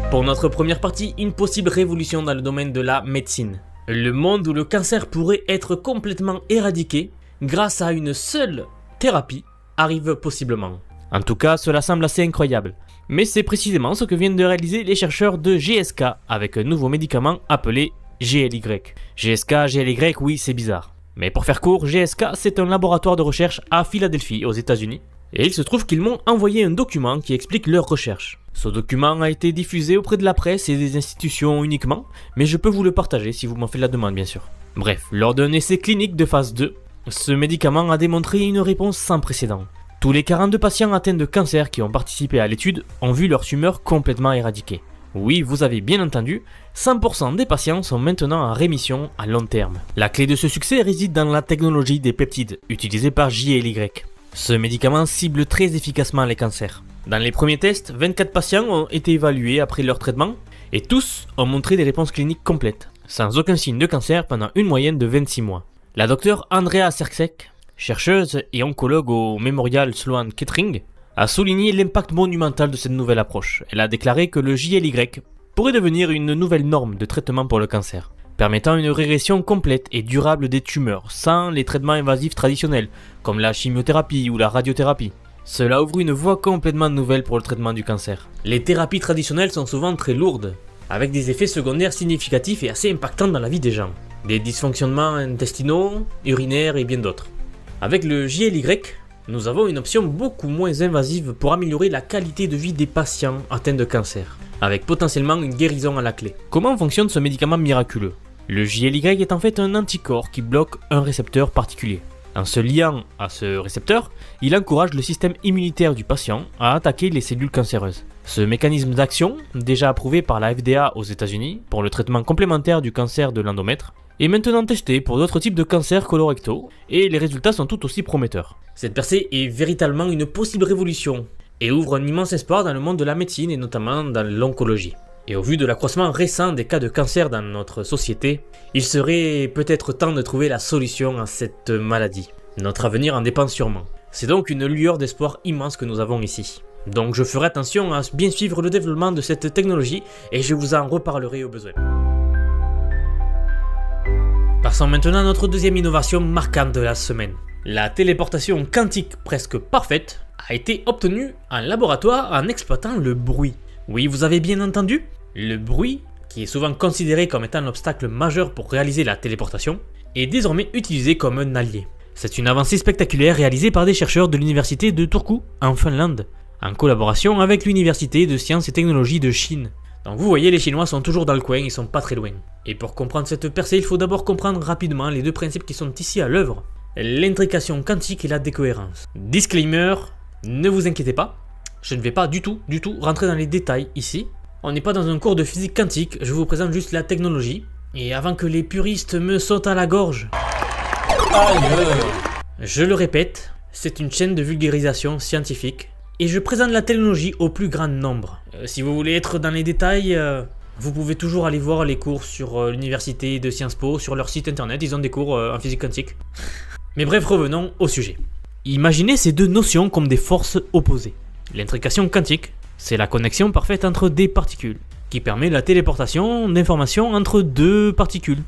Pour notre première partie, une possible révolution dans le domaine de la médecine. Le monde où le cancer pourrait être complètement éradiqué grâce à une seule thérapie arrive possiblement. En tout cas, cela semble assez incroyable. Mais c'est précisément ce que viennent de réaliser les chercheurs de GSK avec un nouveau médicament appelé GLY. GLY, oui, c'est bizarre. Mais pour faire court, GSK, c'est un laboratoire de recherche à Philadelphie, aux États-Unis. Et il se trouve qu'ils m'ont envoyé un document qui explique leurs recherches. Ce document a été diffusé auprès de la presse et des institutions uniquement, mais je peux vous le partager si vous m'en faites la demande bien sûr. Bref, lors d'un essai clinique de phase 2, ce médicament a démontré une réponse sans précédent. Tous les 42 patients atteints de cancer qui ont participé à l'étude ont vu leur tumeur complètement éradiquée. Oui, vous avez bien entendu, 100% des patients sont maintenant en rémission à long terme. La clé de ce succès réside dans la technologie des peptides utilisée par GLY. Ce médicament cible très efficacement les cancers. Dans les premiers tests, 24 patients ont été évalués après leur traitement et tous ont montré des réponses cliniques complètes, sans aucun signe de cancer pendant une moyenne de 26 mois. La docteure Andrea Cercek, chercheuse et oncologue au Memorial Sloan Kettering, a souligné l'impact monumental de cette nouvelle approche. Elle a déclaré que le GLY pourrait devenir une nouvelle norme de traitement pour le cancer, permettant une régression complète et durable des tumeurs sans les traitements invasifs traditionnels comme la chimiothérapie ou la radiothérapie. Cela ouvre une voie complètement nouvelle pour le traitement du cancer. Les thérapies traditionnelles sont souvent très lourdes, avec des effets secondaires significatifs et assez impactants dans la vie des gens. Des dysfonctionnements intestinaux, urinaires et bien d'autres. Avec le GLY, nous avons une option beaucoup moins invasive pour améliorer la qualité de vie des patients atteints de cancer, avec potentiellement une guérison à la clé. Comment fonctionne ce médicament miraculeux ? Le GLY est en fait un anticorps qui bloque un récepteur particulier. En se liant à ce récepteur, il encourage le système immunitaire du patient à attaquer les cellules cancéreuses. Ce mécanisme d'action, déjà approuvé par la FDA aux États-Unis pour le traitement complémentaire du cancer de l'endomètre, est maintenant testé pour d'autres types de cancers colorectaux et les résultats sont tout aussi prometteurs. Cette percée est véritablement une possible révolution et ouvre un immense espoir dans le monde de la médecine et notamment dans l'oncologie. Et au vu de l'accroissement récent des cas de cancer dans notre société, il serait peut-être temps de trouver la solution à cette maladie. Notre avenir en dépend sûrement. C'est donc une lueur d'espoir immense que nous avons ici. Donc je ferai attention à bien suivre le développement de cette technologie et je vous en reparlerai au besoin. Passons maintenant à notre deuxième innovation marquante de la semaine. La téléportation quantique presque parfaite a été obtenue en laboratoire en exploitant le bruit. Oui, vous avez bien entendu, le bruit, qui est souvent considéré comme étant l'obstacle majeur pour réaliser la téléportation, est désormais utilisé comme un allié. C'est une avancée spectaculaire réalisée par des chercheurs de l'université de Turku, en Finlande, en collaboration avec l'université de sciences et technologies de Chine. Donc vous voyez, les Chinois sont toujours dans le coin, ils sont pas très loin. Et pour comprendre cette percée, il faut d'abord comprendre rapidement les deux principes qui sont ici à l'œuvre, l'intrication quantique et la décohérence. Disclaimer, ne vous inquiétez pas, je ne vais pas du tout rentrer dans les détails ici. On n'est pas dans un cours de physique quantique, je vous présente juste la technologie. Et avant que les puristes me sautent à la gorge, je le répète, c'est une chaîne de vulgarisation scientifique. Et je présente la technologie au plus grand nombre. Si vous voulez être dans les détails, vous pouvez toujours aller voir les cours sur l'université de Sciences Po, sur leur site internet, ils ont des cours en physique quantique. Mais bref, revenons au sujet. Imaginez ces deux notions comme des forces opposées. L'intrication quantique, c'est la connexion parfaite entre des particules, qui permet la téléportation d'informations entre deux particules,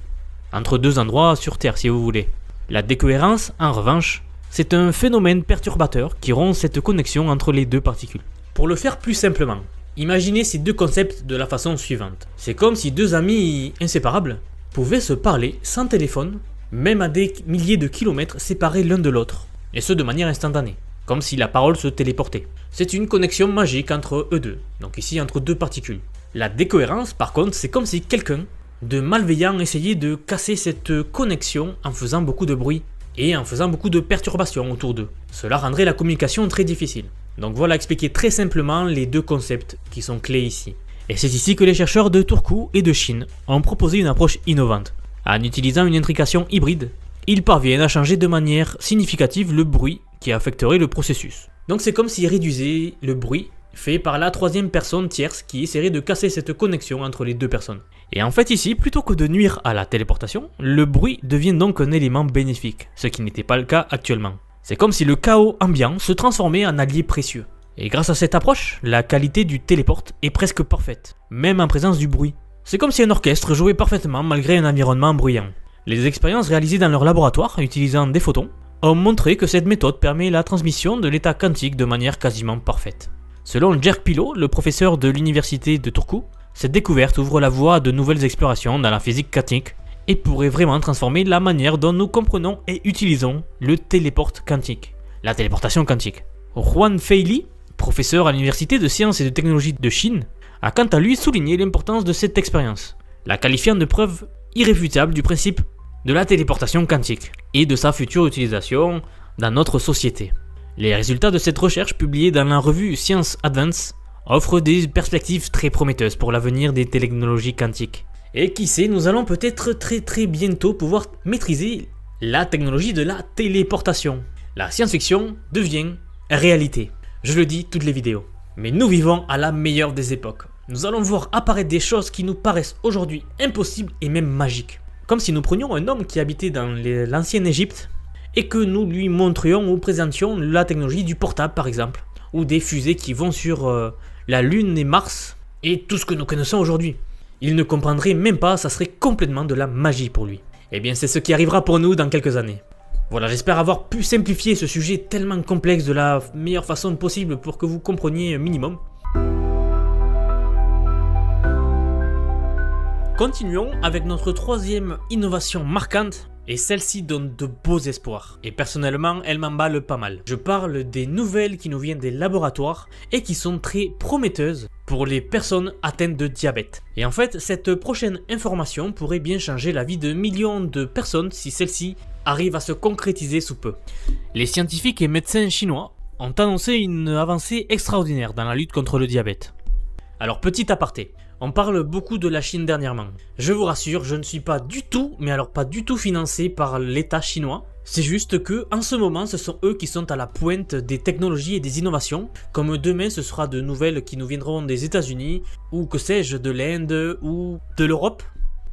entre deux endroits sur Terre si vous voulez. La décohérence, en revanche, c'est un phénomène perturbateur qui rompt cette connexion entre les deux particules. Pour le faire plus simplement, imaginez ces deux concepts de la façon suivante. C'est comme si deux amis inséparables pouvaient se parler sans téléphone, même à des milliers de kilomètres séparés l'un de l'autre, et ce de manière instantanée. comme si la parole se téléportait. C'est une connexion magique entre eux deux, donc ici entre deux particules. La décohérence, par contre, c'est comme si quelqu'un de malveillant essayait de casser cette connexion en faisant beaucoup de bruit et en faisant beaucoup de perturbations autour d'eux. Cela rendrait la communication très difficile. Donc voilà expliquer très simplement les deux concepts qui sont clés ici. Et c'est ici que les chercheurs de Turku et de Chine ont proposé une approche innovante. En utilisant une intrication hybride, ils parviennent à changer de manière significative le bruit qui affecterait le processus. Donc c'est comme s'ils réduisaient le bruit fait par la troisième personne tierce qui essaierait de casser cette connexion entre les deux personnes. Et en fait ici, plutôt que de nuire à la téléportation, le bruit devient donc un élément bénéfique, ce qui n'était pas le cas actuellement. C'est comme si le chaos ambiant se transformait en allié précieux. Et grâce à cette approche, la qualité du téléporte est presque parfaite, même en présence du bruit. C'est comme si un orchestre jouait parfaitement malgré un environnement bruyant. Les expériences réalisées dans leur laboratoire, utilisant des photons, ont montré que cette méthode permet la transmission de l'état quantique de manière quasiment parfaite. Selon Jerk Pillow, le professeur de l'université de Turku, cette découverte ouvre la voie à de nouvelles explorations dans la physique quantique et pourrait vraiment transformer la manière dont nous comprenons et utilisons le téléporte quantique, la téléportation quantique. Juan Feili, professeur à l'université de sciences et de technologie de Chine, a quant à lui souligné l'importance de cette expérience, la qualifiant de preuve irréfutable du principe de la téléportation quantique et de sa future utilisation dans notre société. Les résultats de cette recherche publiée dans la revue Science Advance offrent des perspectives très prometteuses pour l'avenir des technologies quantiques. Et qui sait, nous allons peut-être très bientôt pouvoir maîtriser la technologie de la téléportation. La science-fiction devient réalité. Je le dis toutes les vidéos. Mais nous vivons à la meilleure des époques. Nous allons voir apparaître des choses qui nous paraissent aujourd'hui impossibles et même magiques. Comme si nous prenions un homme qui habitait dans l'ancienne Égypte et que nous lui montrions ou présentions la technologie du portable par exemple, ou des fusées qui vont sur la Lune et Mars, et tout ce que nous connaissons aujourd'hui. Il ne comprendrait même pas, ça serait complètement de la magie pour lui. Eh bien c'est ce qui arrivera pour nous dans quelques années. Voilà, j'espère avoir pu simplifier ce sujet tellement complexe de la meilleure façon possible pour que vous compreniez un minimum. Continuons avec notre troisième innovation marquante, et celle-ci donne de beaux espoirs. Et personnellement, elle m'emballe pas mal. Je parle des nouvelles qui nous viennent des laboratoires et qui sont très prometteuses pour les personnes atteintes de diabète. Et en fait, cette prochaine information pourrait bien changer la vie de millions de personnes si celle-ci arrive à se concrétiser sous peu. Les scientifiques et médecins chinois ont annoncé une avancée extraordinaire dans la lutte contre le diabète. Alors petit aparté, on parle beaucoup de la Chine dernièrement. Je vous rassure, je ne suis pas du tout, mais alors pas du tout financé par l'État chinois. C'est juste que, en ce moment, ce sont eux qui sont à la pointe des technologies et des innovations, comme demain ce sera de nouvelles qui nous viendront des États-Unis, ou que sais-je, de l'Inde, ou de l'Europe.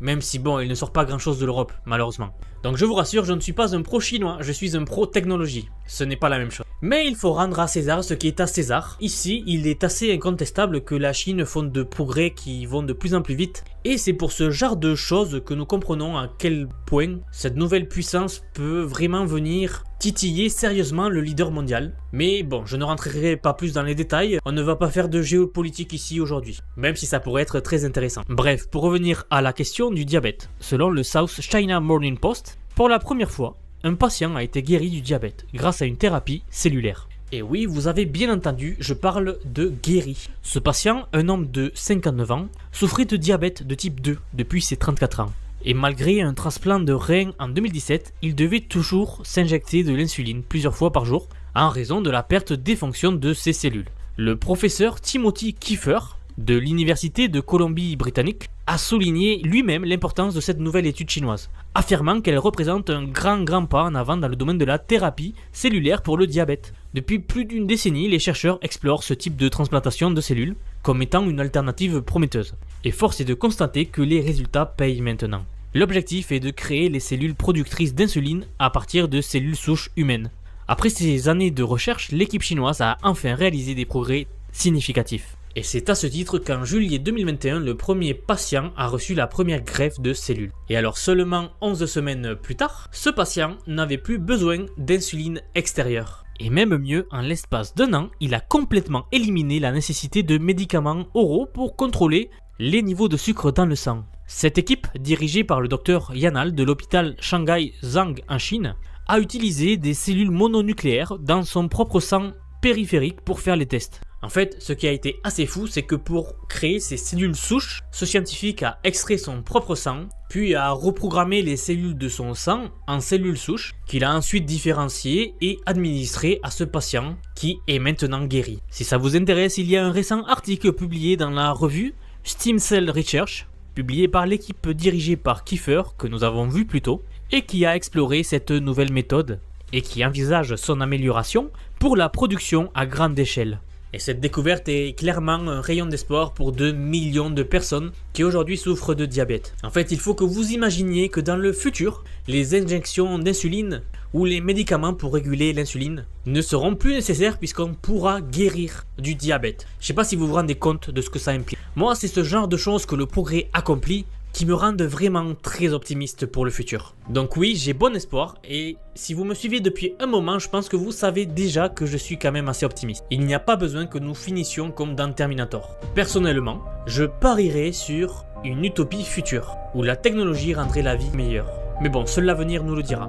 Même si bon, il ne sort pas grand chose de l'Europe, malheureusement. Donc je vous rassure, je ne suis pas un pro-chinois, je suis un pro-technologie. Ce n'est pas la même chose. Mais il faut rendre à César ce qui est à César. Ici, il est assez incontestable que la Chine fonde de progrès qui vont de plus en plus vite. Et c'est pour ce genre de choses que nous comprenons à quel point cette nouvelle puissance peut vraiment venir titiller sérieusement le leader mondial. Mais bon, je ne rentrerai pas plus dans les détails, on ne va pas faire de géopolitique ici aujourd'hui, même si ça pourrait être très intéressant. Bref, pour revenir à la question du diabète, selon le South China Morning Post, pour la première fois, un patient a été guéri du diabète grâce à une thérapie cellulaire. Et oui, vous avez bien entendu, je parle de guéri. Ce patient, un homme de 59 ans, souffrait de diabète de type 2 depuis ses 34 ans. Et malgré un transplant de rein en 2017, il devait toujours s'injecter de l'insuline plusieurs fois par jour en raison de la perte des fonctions de ses cellules. Le professeur Timothy Kiefer de l'Université de Colombie-Britannique a souligné lui-même l'importance de cette nouvelle étude chinoise, affirmant qu'elle représente un grand pas en avant dans le domaine de la thérapie cellulaire pour le diabète. Depuis plus d'une décennie, les chercheurs explorent ce type de transplantation de cellules comme étant une alternative prometteuse. Et force est de constater que les résultats payent maintenant. L'objectif est de créer les cellules productrices d'insuline à partir de cellules souches humaines. Après ces années de recherche, l'équipe chinoise a enfin réalisé des progrès significatifs. Et c'est à ce titre qu'en juillet 2021, le premier patient a reçu la première greffe de cellules. Et alors seulement 11 semaines plus tard, ce patient n'avait plus besoin d'insuline extérieure. Et même mieux, en l'espace d'1 an, il a complètement éliminé la nécessité de médicaments oraux pour contrôler les niveaux de sucre dans le sang. Cette équipe, dirigée par le docteur Yanal de l'hôpital Shanghai Zhang en Chine, a utilisé des cellules mononucléaires dans son propre sang périphérique pour faire les tests. En fait, ce qui a été assez fou, c'est que pour créer ces cellules souches, ce scientifique a extrait son propre sang, puis a reprogrammé les cellules de son sang en cellules souches, qu'il a ensuite différenciées et administrées à ce patient qui est maintenant guéri. Si ça vous intéresse, il y a un récent article publié dans la revue Stem Cell Research, publié par l'équipe dirigée par Kiefer, que nous avons vu plus tôt, et qui a exploré cette nouvelle méthode, et qui envisage son amélioration pour la production à grande échelle. Et cette découverte est clairement un rayon d'espoir pour 2 millions de personnes qui aujourd'hui souffrent de diabète. En fait, il faut que vous imaginiez que dans le futur, les injections d'insuline ou les médicaments pour réguler l'insuline ne seront plus nécessaires puisqu'on pourra guérir du diabète. Je ne sais pas si vous vous rendez compte de ce que ça implique. Moi, c'est ce genre de choses que le progrès accomplit qui me rendent vraiment très optimiste pour le futur. Donc oui, j'ai bon espoir et si vous me suivez depuis un moment, je pense que vous savez déjà que je suis quand même assez optimiste. Il n'y a pas besoin que nous finissions comme dans Terminator. Personnellement, je parierais sur une utopie future où la technologie rendrait la vie meilleure. Mais bon, seul l'avenir nous le dira.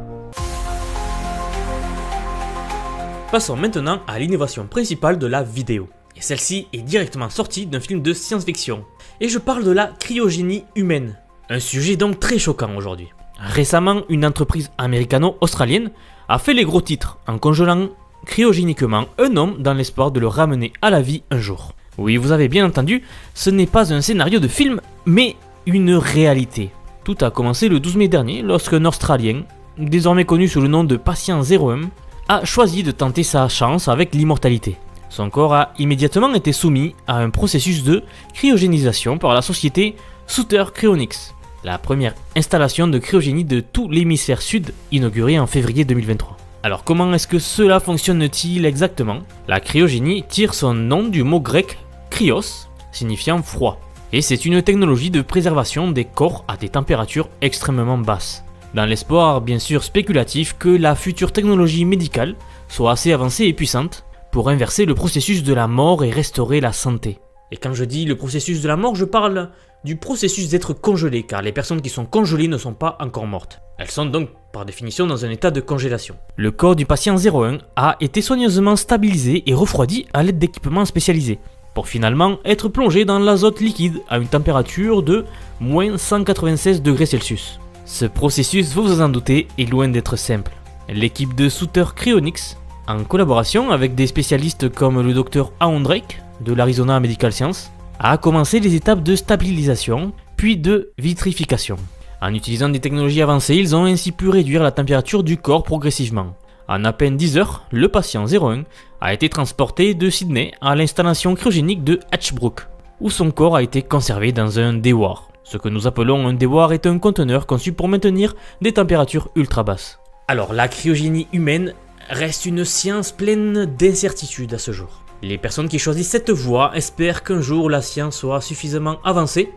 Passons maintenant à l'innovation principale de la vidéo. Et celle-ci est directement sortie d'un film de science-fiction. Et je parle de la cryogénie humaine. Un sujet donc très choquant aujourd'hui. Récemment, une entreprise américano-australienne a fait les gros titres en congelant cryogéniquement un homme dans l'espoir de le ramener à la vie un jour. Oui, vous avez bien entendu, ce n'est pas un scénario de film, mais une réalité. Tout a commencé le 12 mai dernier lorsqu'un Australien, désormais connu sous le nom de Patient 01, a choisi de tenter sa chance avec l'immortalité. Son corps a immédiatement été soumis à un processus de cryogénisation par la société Sutter Cryonics, la première installation de cryogénie de tout l'hémisphère sud inaugurée en février 2023. Alors comment est-ce que cela fonctionne-t-il exactement? La cryogénie tire son nom du mot grec kryos, signifiant froid, et c'est une technologie de préservation des corps à des températures extrêmement basses, dans l'espoir bien sûr spéculatif que la future technologie médicale soit assez avancée et puissante pour inverser le processus de la mort et restaurer la santé. Et quand je dis le processus de la mort, je parle du processus d'être congelé, car les personnes qui sont congelées ne sont pas encore mortes. Elles sont donc par définition dans un état de congélation. Le corps du patient 01 a été soigneusement stabilisé et refroidi à l'aide d'équipements spécialisés, pour finalement être plongé dans l'azote liquide à une température de moins 196 degrés Celsius. Ce processus, vous vous en doutez, est loin d'être simple. L'équipe de Sutter Cryonics, en collaboration avec des spécialistes comme le Dr Aaron Drake de l'Arizona Medical Science, a commencé les étapes de stabilisation puis de vitrification. En utilisant des technologies avancées, ils ont ainsi pu réduire la température du corps progressivement. En à peine 10 heures, le patient 01 a été transporté de Sydney à l'installation cryogénique de Hatchbrook, où son corps a été conservé dans un déwar. Ce que nous appelons un déwar est un conteneur conçu pour maintenir des températures ultra basses. Alors la cryogénie humaine reste une science pleine d'incertitudes à ce jour. Les personnes qui choisissent cette voie espèrent qu'un jour la science soit suffisamment avancée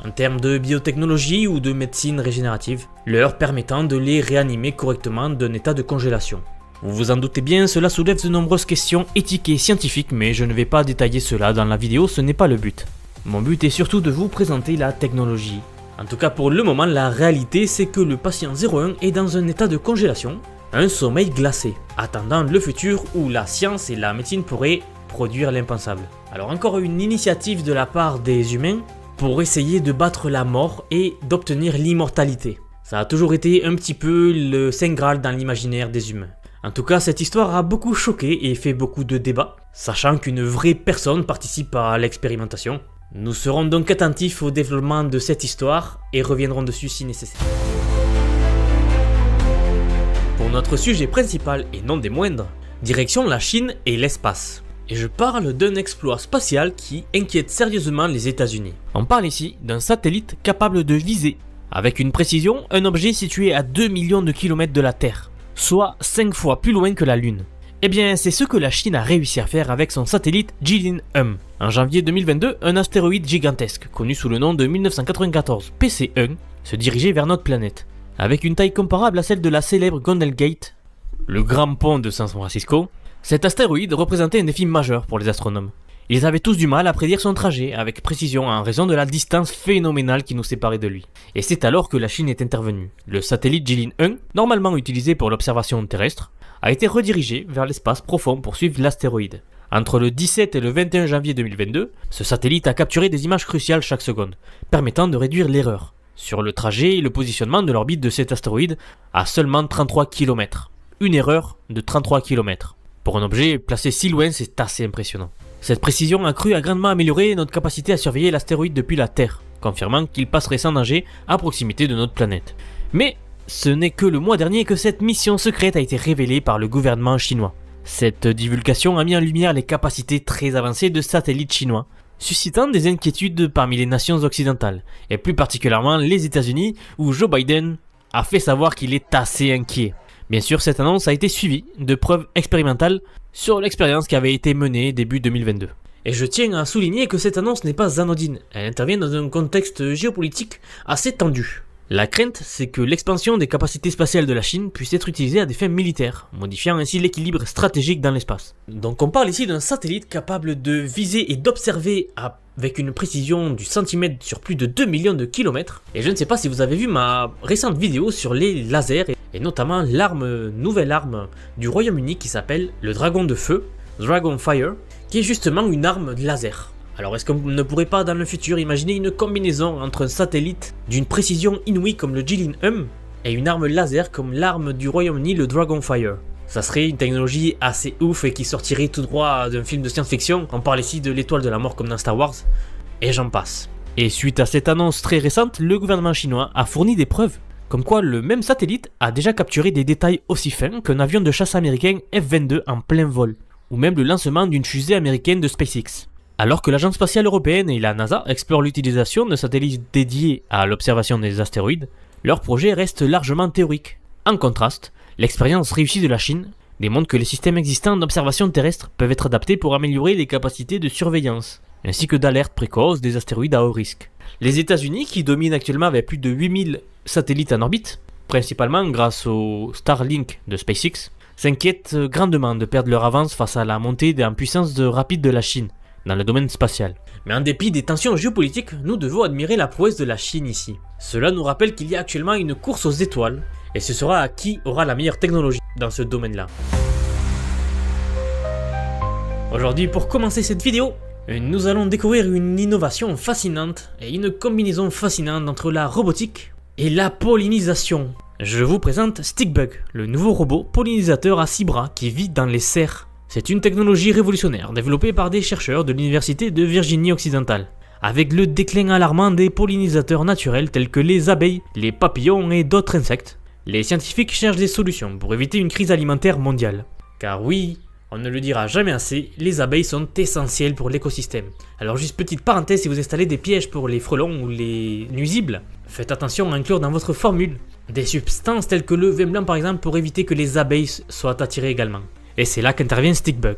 en termes de biotechnologie ou de médecine régénérative, leur permettant de les réanimer correctement d'un état de congélation. Vous vous en doutez bien, cela soulève de nombreuses questions éthiques et scientifiques, mais je ne vais pas détailler cela dans la vidéo, ce n'est pas le but. Mon but est surtout de vous présenter la technologie. En tout cas pour le moment, la réalité c'est que le patient 01 est dans un état de congélation, un sommeil glacé, attendant le futur où la science et la médecine pourraient produire l'impensable. Alors encore une initiative de la part des humains pour essayer de battre la mort et d'obtenir l'immortalité. Ça a toujours été un petit peu le Saint Graal dans l'imaginaire des humains. En tout cas, cette histoire a beaucoup choqué et fait beaucoup de débats, sachant qu'une vraie personne participe à l'expérimentation. Nous serons donc attentifs au développement de cette histoire et reviendrons dessus si nécessaire. Pour notre sujet principal et non des moindres, direction la Chine et l'espace. Et je parle d'un exploit spatial qui inquiète sérieusement les États-Unis. On parle ici d'un satellite capable de viser, avec une précision, un objet situé à 2 millions de kilomètres de la Terre, soit 5 fois plus loin que la Lune. Eh bien, c'est ce que la Chine a réussi à faire avec son satellite Jilin-1. En janvier 2022, un astéroïde gigantesque, connu sous le nom de 1994 PC1, se dirigeait vers notre planète. Avec une taille comparable à celle de la célèbre Golden Gate, le grand pont de San Francisco, cet astéroïde représentait un défi majeur pour les astronomes. Ils avaient tous du mal à prédire son trajet avec précision en raison de la distance phénoménale qui nous séparait de lui. Et c'est alors que la Chine est intervenue. Le satellite Jilin-1, normalement utilisé pour l'observation terrestre, a été redirigé vers l'espace profond pour suivre l'astéroïde. Entre le 17 et le 21 janvier 2022, ce satellite a capturé des images cruciales chaque seconde, permettant de réduire l'erreur sur le trajet et le positionnement de l'orbite de cet astéroïde à seulement 33 km. Une erreur de 33 km. Pour un objet placé si loin, c'est assez impressionnant. Cette précision accrue a grandement amélioré notre capacité à surveiller l'astéroïde depuis la Terre, confirmant qu'il passerait sans danger à proximité de notre planète. Mais ce n'est que le mois dernier que cette mission secrète a été révélée par le gouvernement chinois. Cette divulgation a mis en lumière les capacités très avancées de satellites chinois, suscitant des inquiétudes parmi les nations occidentales, et plus particulièrement les États-Unis, où Joe Biden a fait savoir qu'il est assez inquiet. Bien sûr, cette annonce a été suivie de preuves expérimentales sur l'expérience qui avait été menée début 2022. Et je tiens à souligner que cette annonce n'est pas anodine, elle intervient dans un contexte géopolitique assez tendu. La crainte, c'est que l'expansion des capacités spatiales de la Chine puisse être utilisée à des fins militaires, modifiant ainsi l'équilibre stratégique dans l'espace. Donc on parle ici d'un satellite capable de viser et d'observer avec une précision du centimètre sur plus de 2 millions de kilomètres. Et je ne sais pas si vous avez vu ma récente vidéo sur les lasers, et notamment nouvelle arme du Royaume-Uni qui s'appelle le Dragon de Feu, Dragonfire, qui est justement une arme laser. Alors est-ce qu'on ne pourrait pas dans le futur imaginer une combinaison entre un satellite d'une précision inouïe comme le Jilin-1 et une arme laser comme l'arme du Royaume-Uni, le Dragonfire? Ça serait une technologie assez ouf et qui sortirait tout droit d'un film de science-fiction. On parle ici de l'étoile de la mort comme dans Star Wars, et j'en passe. Et suite à cette annonce très récente, le gouvernement chinois a fourni des preuves comme quoi le même satellite a déjà capturé des détails aussi fins qu'un avion de chasse américain F-22 en plein vol, ou même le lancement d'une fusée américaine de SpaceX. Alors que l'Agence spatiale européenne et la NASA explorent l'utilisation de satellites dédiés à l'observation des astéroïdes, leur projet reste largement théorique. En contraste, l'expérience réussie de la Chine démontre que les systèmes existants d'observation terrestre peuvent être adaptés pour améliorer les capacités de surveillance, ainsi que d'alerte précoce des astéroïdes à haut risque. Les États-Unis, qui dominent actuellement avec plus de 8000 satellites en orbite, principalement grâce au Starlink de SpaceX, s'inquiètent grandement de perdre leur avance face à la montée en puissance rapide de la Chine dans le domaine spatial. Mais en dépit des tensions géopolitiques, nous devons admirer la prouesse de la Chine ici. Cela nous rappelle qu'il y a actuellement une course aux étoiles, et ce sera à qui aura la meilleure technologie dans ce domaine-là. Aujourd'hui, pour commencer cette vidéo, nous allons découvrir une innovation fascinante et une combinaison fascinante entre la robotique et la pollinisation. Je vous présente Stickbug, le nouveau robot pollinisateur à 6 bras qui vit dans les serres. C'est une technologie révolutionnaire développée par des chercheurs de l'université de Virginie occidentale. Avec le déclin alarmant des pollinisateurs naturels tels que les abeilles, les papillons et d'autres insectes, les scientifiques cherchent des solutions pour éviter une crise alimentaire mondiale. Car oui, on ne le dira jamais assez, les abeilles sont essentielles pour l'écosystème. Alors juste petite parenthèse, si vous installez des pièges pour les frelons ou les nuisibles, faites attention à inclure dans votre formule des substances telles que le vin blanc par exemple pour éviter que les abeilles soient attirées également. Et c'est là qu'intervient Stickbug,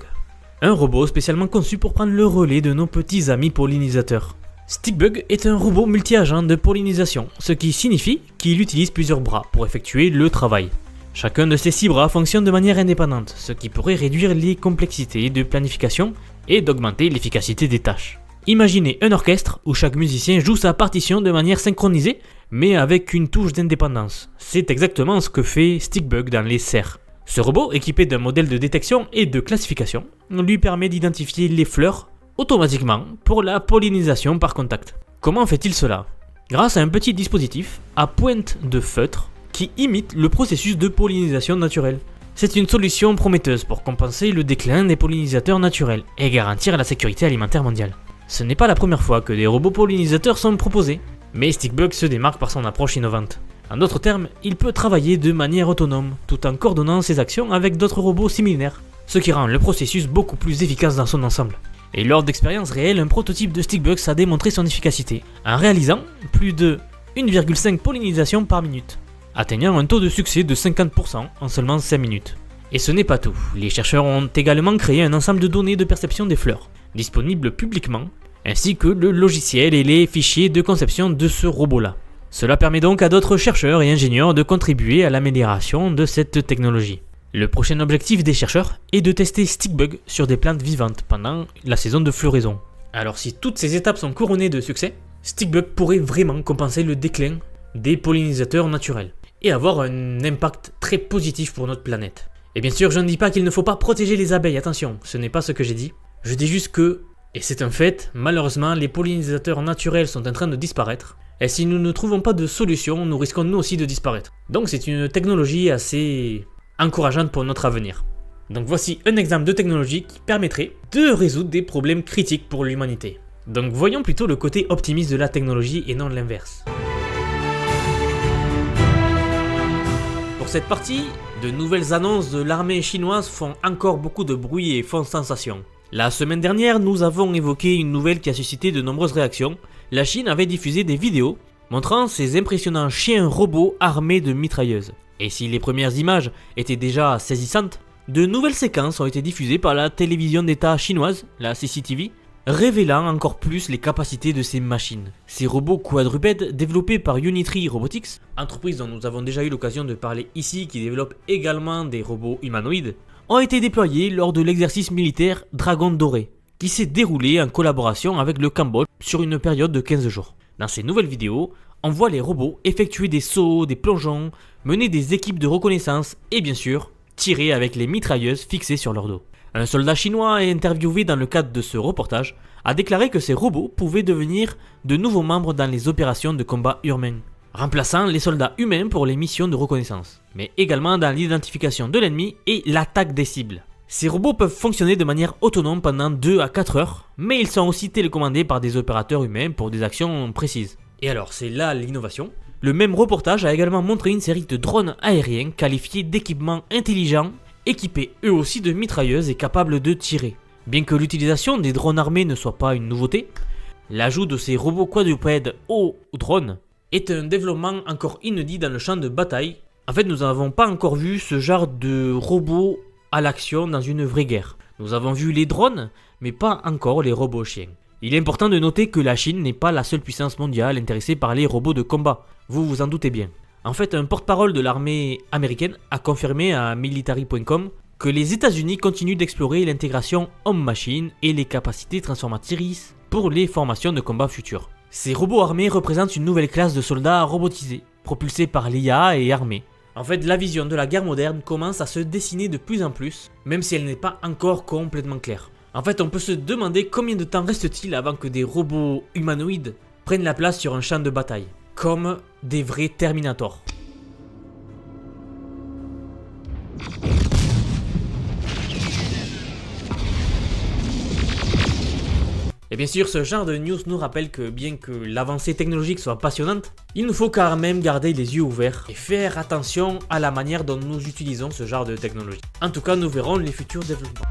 un robot spécialement conçu pour prendre le relais de nos petits amis pollinisateurs. Stickbug est un robot multi-agent de pollinisation, ce qui signifie qu'il utilise plusieurs bras pour effectuer le travail. Chacun de ces 6 bras fonctionne de manière indépendante, ce qui pourrait réduire les complexités de planification et d'augmenter l'efficacité des tâches. Imaginez un orchestre où chaque musicien joue sa partition de manière synchronisée, mais avec une touche d'indépendance. C'est exactement ce que fait Stickbug dans les serres. Ce robot, équipé d'un modèle de détection et de classification, lui permet d'identifier les fleurs automatiquement pour la pollinisation par contact. Comment fait-il cela? Grâce à un petit dispositif à pointe de feutre qui imite le processus de pollinisation naturelle. C'est une solution prometteuse pour compenser le déclin des pollinisateurs naturels et garantir la sécurité alimentaire mondiale. Ce n'est pas la première fois que des robots pollinisateurs sont proposés, mais Stickbug se démarque par son approche innovante. En d'autres termes, il peut travailler de manière autonome, tout en coordonnant ses actions avec d'autres robots similaires, ce qui rend le processus beaucoup plus efficace dans son ensemble. Et lors d'expériences réelles, un prototype de Stickbug a démontré son efficacité, en réalisant plus de 1,5 pollinisations par minute, atteignant un taux de succès de 50% en seulement 5 minutes. Et ce n'est pas tout, les chercheurs ont également créé un ensemble de données de perception des fleurs, disponibles publiquement, ainsi que le logiciel et les fichiers de conception de ce robot-là. Cela permet donc à d'autres chercheurs et ingénieurs de contribuer à l'amélioration de cette technologie. Le prochain objectif des chercheurs est de tester Stickbug sur des plantes vivantes pendant la saison de floraison. Alors si toutes ces étapes sont couronnées de succès, Stickbug pourrait vraiment compenser le déclin des pollinisateurs naturels et avoir un impact très positif pour notre planète. Et bien sûr, je ne dis pas qu'il ne faut pas protéger les abeilles, attention, ce n'est pas ce que j'ai dit. Je dis juste que, et c'est un fait, malheureusement, les pollinisateurs naturels sont en train de disparaître. Et si nous ne trouvons pas de solution, nous risquons nous aussi de disparaître. Donc c'est une technologie assez encourageante pour notre avenir. Donc voici un exemple de technologie qui permettrait de résoudre des problèmes critiques pour l'humanité. Donc voyons plutôt le côté optimiste de la technologie et non l'inverse. Pour cette partie, de nouvelles annonces de l'armée chinoise font encore beaucoup de bruit et font sensation. La semaine dernière, nous avons évoqué une nouvelle qui a suscité de nombreuses réactions. La Chine avait diffusé des vidéos montrant ses impressionnants chiens robots armés de mitrailleuses. Et si les premières images étaient déjà saisissantes, de nouvelles séquences ont été diffusées par la télévision d'État chinoise, la CCTV, révélant encore plus les capacités de ces machines. Ces robots quadrupèdes développés par Unitree Robotics, entreprise dont nous avons déjà eu l'occasion de parler ici, qui développe également des robots humanoïdes, ont été déployés lors de l'exercice militaire Dragon Doré, qui s'est déroulé en collaboration avec le Cambodge sur une période de 15 jours. Dans ces nouvelles vidéos, on voit les robots effectuer des sauts, des plongeons, mener des équipes de reconnaissance et bien sûr, tirer avec les mitrailleuses fixées sur leur dos. Un soldat chinois interviewé dans le cadre de ce reportage a déclaré que ces robots pouvaient devenir de nouveaux membres dans les opérations de combat humains, remplaçant les soldats humains pour les missions de reconnaissance, mais également dans l'identification de l'ennemi et l'attaque des cibles. Ces robots peuvent fonctionner de manière autonome pendant 2 à 4 heures, mais ils sont aussi télécommandés par des opérateurs humains pour des actions précises. Et alors, c'est là l'innovation. Le même reportage a également montré une série de drones aériens qualifiés d'équipements intelligents, équipés eux aussi de mitrailleuses et capables de tirer. Bien que l'utilisation des drones armés ne soit pas une nouveauté, l'ajout de ces robots quadrupèdes aux drones est un développement encore inédit dans le champ de bataille. En fait, nous n'avons pas encore vu ce genre de robots à l'action dans une vraie guerre. Nous avons vu les drones, mais pas encore les robots chiens. Il est important de noter que la Chine n'est pas la seule puissance mondiale intéressée par les robots de combat, vous vous en doutez bien. En fait, un porte-parole de l'armée américaine a confirmé à military.com que les États-Unis continuent d'explorer l'intégration homme-machine et les capacités transformatrices pour les formations de combat futures. Ces robots armés représentent une nouvelle classe de soldats robotisés, propulsés par l'IA et armés. En fait, la vision de la guerre moderne commence à se dessiner de plus en plus, même si elle n'est pas encore complètement claire. En fait, on peut se demander combien de temps reste-t-il avant que des robots humanoïdes prennent la place sur un champ de bataille, comme des vrais Terminators. Et bien sûr, ce genre de news nous rappelle que bien que l'avancée technologique soit passionnante, il nous faut quand même garder les yeux ouverts et faire attention à la manière dont nous utilisons ce genre de technologie. En tout cas, nous verrons les futurs développements.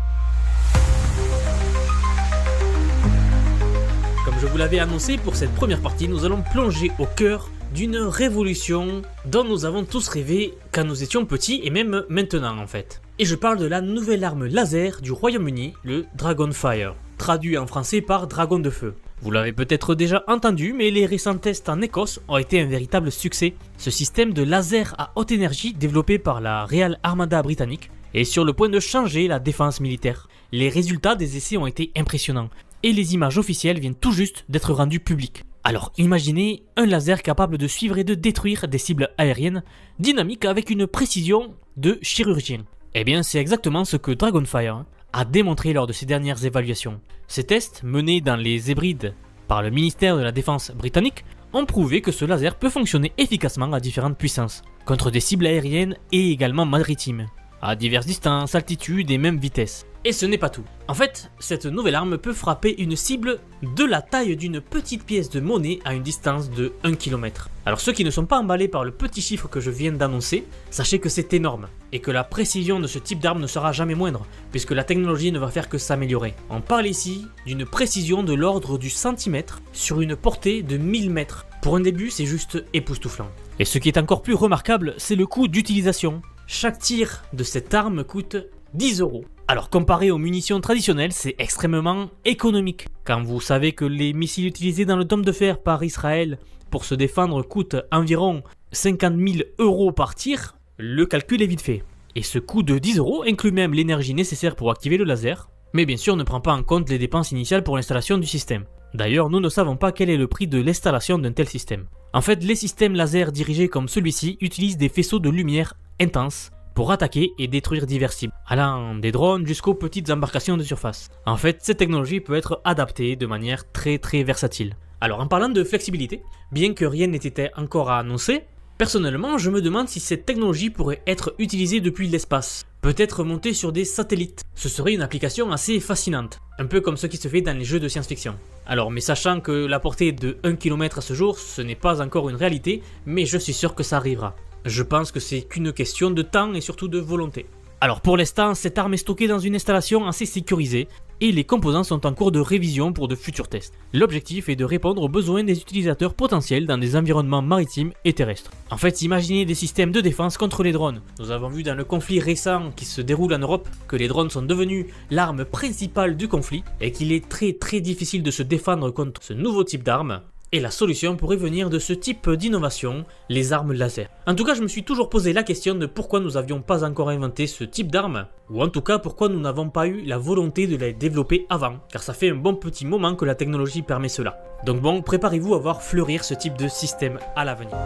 Comme je vous l'avais annoncé pour cette première partie, nous allons plonger au cœur d'une révolution dont nous avons tous rêvé quand nous étions petits et même maintenant en fait. Et je parle de la nouvelle arme laser du Royaume-Uni, le Dragonfire, traduit en français par Dragon de Feu. Vous l'avez peut-être déjà entendu, mais les récents tests en Écosse ont été un véritable succès. Ce système de laser à haute énergie développé par la Royal Armada britannique est sur le point de changer la défense militaire. Les résultats des essais ont été impressionnants et les images officielles viennent tout juste d'être rendues publiques. Alors imaginez un laser capable de suivre et de détruire des cibles aériennes dynamiques avec une précision de chirurgien. Eh bien c'est exactement ce que Dragonfire a démontré lors de ses dernières évaluations. Ces tests, menés dans les Hébrides par le ministère de la Défense britannique, ont prouvé que ce laser peut fonctionner efficacement à différentes puissances, contre des cibles aériennes et également maritimes, à diverses distances, altitudes et même vitesses. Et ce n'est pas tout. En fait, cette nouvelle arme peut frapper une cible de la taille d'une petite pièce de monnaie à une distance de 1 km. Alors ceux qui ne sont pas emballés par le petit chiffre que je viens d'annoncer, sachez que c'est énorme, et que la précision de ce type d'arme ne sera jamais moindre, puisque la technologie ne va faire que s'améliorer. On parle ici d'une précision de l'ordre du centimètre sur une portée de 1000 mètres. Pour un début, c'est juste époustouflant. Et ce qui est encore plus remarquable, c'est le coût d'utilisation. Chaque tir de cette arme coûte 10 €. Alors comparé aux munitions traditionnelles, c'est extrêmement économique. Quand vous savez que les missiles utilisés dans le dôme de fer par Israël pour se défendre coûtent environ 50 000 € par tir, le calcul est vite fait. Et ce coût de 10 € inclut même l'énergie nécessaire pour activer le laser, mais bien sûr ne prend pas en compte les dépenses initiales pour l'installation du système. D'ailleurs, nous ne savons pas quel est le prix de l'installation d'un tel système. En fait, les systèmes laser dirigés comme celui-ci utilisent des faisceaux de lumière intenses pour attaquer et détruire divers cibles, allant des drones jusqu'aux petites embarcations de surface. En fait, cette technologie peut être adaptée de manière très versatile. Alors en parlant de flexibilité, bien que rien n'ait été encore annoncé, personnellement je me demande si cette technologie pourrait être utilisée depuis l'espace, peut-être montée sur des satellites. Ce serait une application assez fascinante, un peu comme ce qui se fait dans les jeux de science-fiction. Alors mais sachant que la portée de 1 km à ce jour, ce n'est pas encore une réalité, mais je suis sûr que ça arrivera. Je pense que c'est qu'une question de temps et surtout de volonté. Alors pour l'instant, cette arme est stockée dans une installation assez sécurisée et les composants sont en cours de révision pour de futurs tests. L'objectif est de répondre aux besoins des utilisateurs potentiels dans des environnements maritimes et terrestres. En fait, imaginez des systèmes de défense contre les drones. Nous avons vu dans le conflit récent qui se déroule en Europe que les drones sont devenus l'arme principale du conflit et qu'il est très difficile de se défendre contre ce nouveau type d'arme. Et la solution pourrait venir de ce type d'innovation, les armes laser. En tout cas, je me suis toujours posé la question de pourquoi nous n'avions pas encore inventé ce type d'arme, ou en tout cas pourquoi nous n'avons pas eu la volonté de la développer avant, car ça fait un bon petit moment que la technologie permet cela. Donc bon, préparez-vous à voir fleurir ce type de système à l'avenir.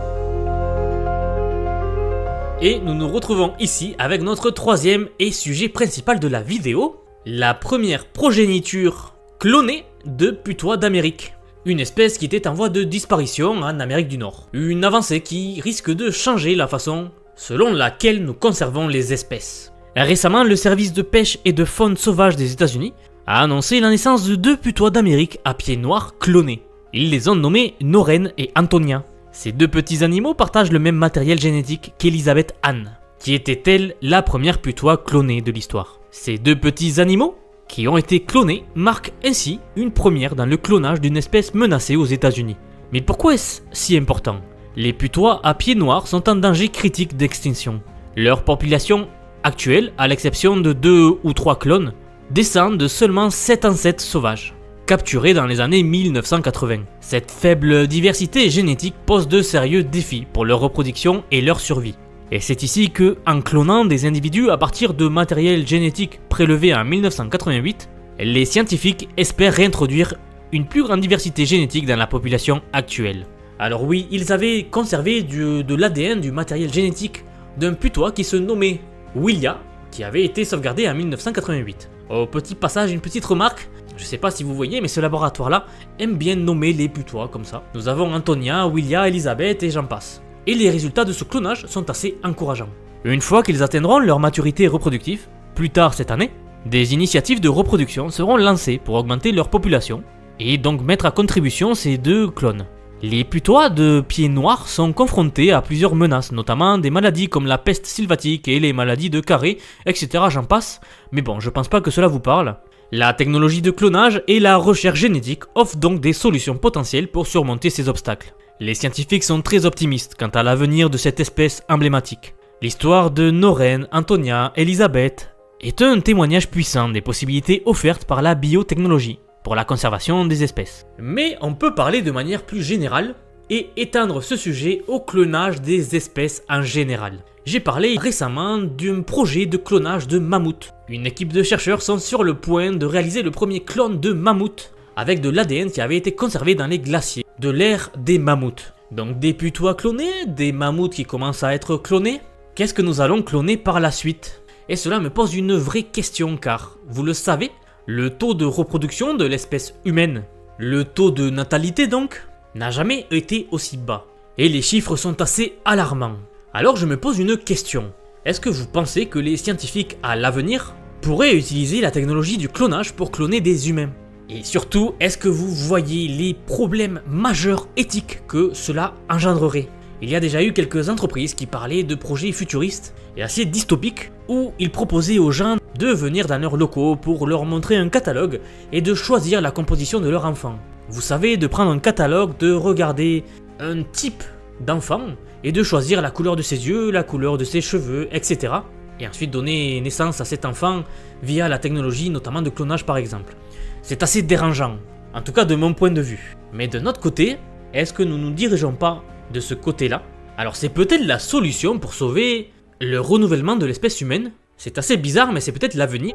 Et nous nous retrouvons ici avec notre troisième et sujet principal de la vidéo, la première progéniture clonée de putois d'Amérique. Une espèce qui était en voie de disparition en Amérique du Nord. Une avancée qui risque de changer la façon selon laquelle nous conservons les espèces. Récemment, le service de pêche et de faune sauvage des États-Unis a annoncé la naissance de 2 putois d'Amérique à pieds noirs clonés. Ils les ont nommés Noreen et Antonia. Ces 2 petits animaux partagent le même matériel génétique qu'Elizabeth Ann, qui était-elle la première putois clonée de l'histoire. Ces 2 petits animaux qui ont été clonés marquent ainsi une première dans le clonage d'une espèce menacée aux États-Unis. Mais pourquoi est-ce si important? Les putois à pieds noirs sont en danger critique d'extinction. Leur population actuelle, à l'exception de 2 ou 3 clones, descend de seulement 7 ancêtres sauvages, capturés dans les années 1980. Cette faible diversité génétique pose de sérieux défis pour leur reproduction et leur survie. Et c'est ici que, en clonant des individus à partir de matériel génétique prélevé en 1988, les scientifiques espèrent réintroduire une plus grande diversité génétique dans la population actuelle. Alors oui, ils avaient conservé de l'ADN, du matériel génétique d'un putois qui se nommait Willia, qui avait été sauvegardé en 1988. Au petit passage, une petite remarque, je sais pas si vous voyez, mais ce laboratoire-là aime bien nommer les putois comme ça. Nous avons Antonia, Willia, Elizabeth et j'en passe. Et les résultats de ce clonage sont assez encourageants. Une fois qu'ils atteindront leur maturité reproductive, plus tard cette année, des initiatives de reproduction seront lancées pour augmenter leur population et donc mettre à contribution ces 2 clones. Les putois de pieds noirs sont confrontés à plusieurs menaces, notamment des maladies comme la peste sylvatique et les maladies de Carré, etc. j'en passe, mais bon, je pense pas que cela vous parle. La technologie de clonage et la recherche génétique offrent donc des solutions potentielles pour surmonter ces obstacles. Les scientifiques sont très optimistes quant à l'avenir de cette espèce emblématique. L'histoire de Noreen, Antonia, Elizabeth est un témoignage puissant des possibilités offertes par la biotechnologie pour la conservation des espèces. Mais on peut parler de manière plus générale et étendre ce sujet au clonage des espèces en général. J'ai parlé récemment d'un projet de clonage de mammouth. Une équipe de chercheurs sont sur le point de réaliser le premier clone de mammouth avec de l'ADN qui avait été conservé dans les glaciers de l'ère des mammouths. Donc des putois clonés, des mammouths qui commencent à être clonés. Qu'est-ce que nous allons cloner par la suite? Et cela me pose une vraie question car, vous le savez, le taux de reproduction de l'espèce humaine, le taux de natalité donc, n'a jamais été aussi bas. Et les chiffres sont assez alarmants. Alors je me pose une question. Est-ce que vous pensez que les scientifiques à l'avenir pourraient utiliser la technologie du clonage pour cloner des humains? Et surtout, est-ce que vous voyez les problèmes majeurs éthiques que cela engendrerait? Il y a déjà eu quelques entreprises qui parlaient de projets futuristes et assez dystopiques où ils proposaient aux gens de venir dans leurs locaux pour leur montrer un catalogue et de choisir la composition de leur enfant. Vous savez, de prendre un catalogue, de regarder un type d'enfant et de choisir la couleur de ses yeux, la couleur de ses cheveux, etc. Et ensuite donner naissance à cet enfant via la technologie notamment de clonage par exemple. C'est assez dérangeant, en tout cas de mon point de vue. Mais de notre côté, est-ce que nous nous dirigeons pas de ce côté-là? Alors c'est peut-être la solution pour sauver Le renouvellement de l'espèce humaine, c'est assez bizarre mais c'est peut-être l'avenir.